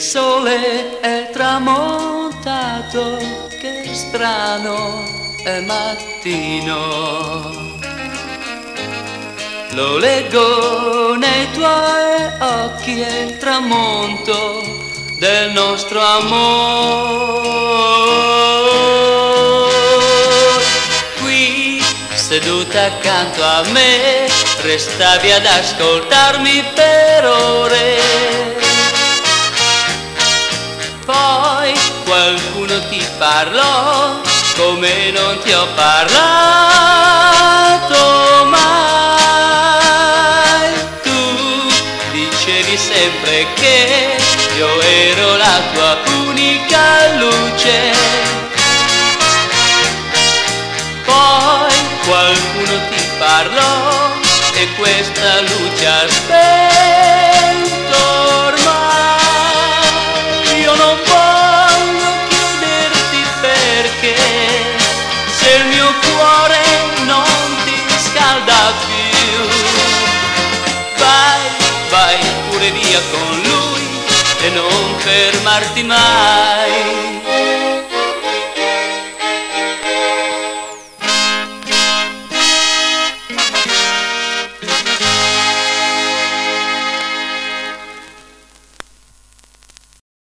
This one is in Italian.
sole è tramontato, che strano è mattino. Lo leggo nei tuoi occhi, è il tramonto del nostro amore. Qui, seduta accanto a me, restavi ad ascoltarmi per ore. Poi qualcuno ti parlò come non ti ho parlato mai. Tu dicevi sempre che io ero la tua unica luce. Poi qualcuno ti parlò e questa luce ha spento ormai. Io non voglio chiuderti perché se il mio cuore non ti scalda più, vai, vai pure via con lui e non fermarti mai.